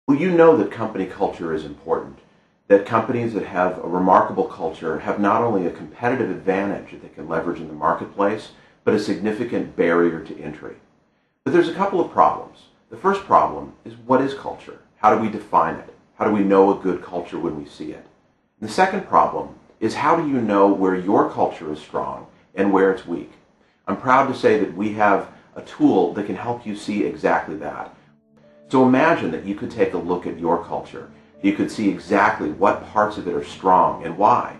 Well, you know that company culture is important, that companies that have a remarkable culture have not only a competitive advantage that they can leverage in the marketplace, but a significant barrier to entry. But there's a couple of problems. The first problem is, what is culture? How do we define it? How do we know a good culture when we see it? And the second problem is, how do you know where your culture is strong and where it's weak? I'm proud to say that we have a tool that can help you see exactly that. So imagine that you could take a look at your culture. You could see exactly what parts of it are strong and why,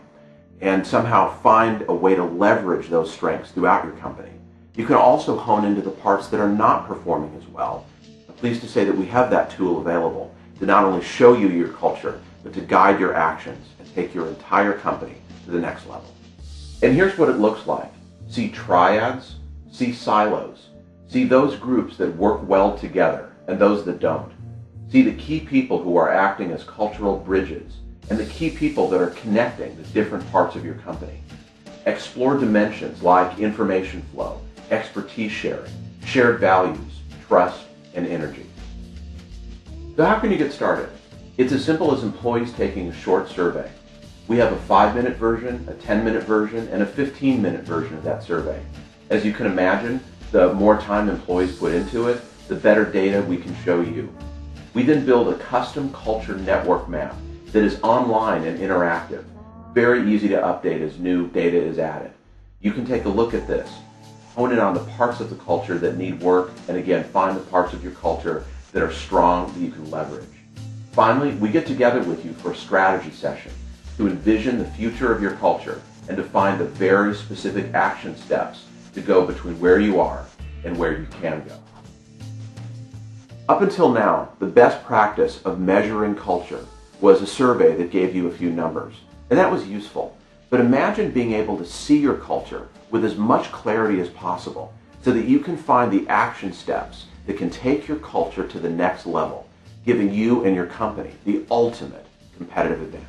and somehow find a way to leverage those strengths throughout your company. You can also hone into the parts that are not performing as well. I'm pleased to say that we have that tool available to not only show you your culture, but to guide your actions and take your entire company to the next level. And here's what it looks like. See triads, see silos, see those groups that work well together and those that don't. See the key people who are acting as cultural bridges and the key people that are connecting the different parts of your company. Explore dimensions like information flow, expertise sharing, shared values, trust, and energy. So how can you get started? It's as simple as employees taking a short survey. We have a 5-minute version, a 10-minute version, and a 15-minute version of that survey. As you can imagine, the more time employees put into it, the better data we can show you. We then build a custom culture network map that is online and interactive, very easy to update as new data is added. You can take a look at this, hone in on the parts of the culture that need work, and again, find the parts of your culture that are strong that you can leverage. Finally, we get together with you for a strategy session to envision the future of your culture and to find the very specific action steps to go between where you are and where you can go. Up until now, the best practice of measuring culture was a survey that gave you a few numbers, and that was useful. But imagine being able to see your culture with as much clarity as possible so that you can find the action steps that can take your culture to the next level, giving you and your company the ultimate competitive advantage.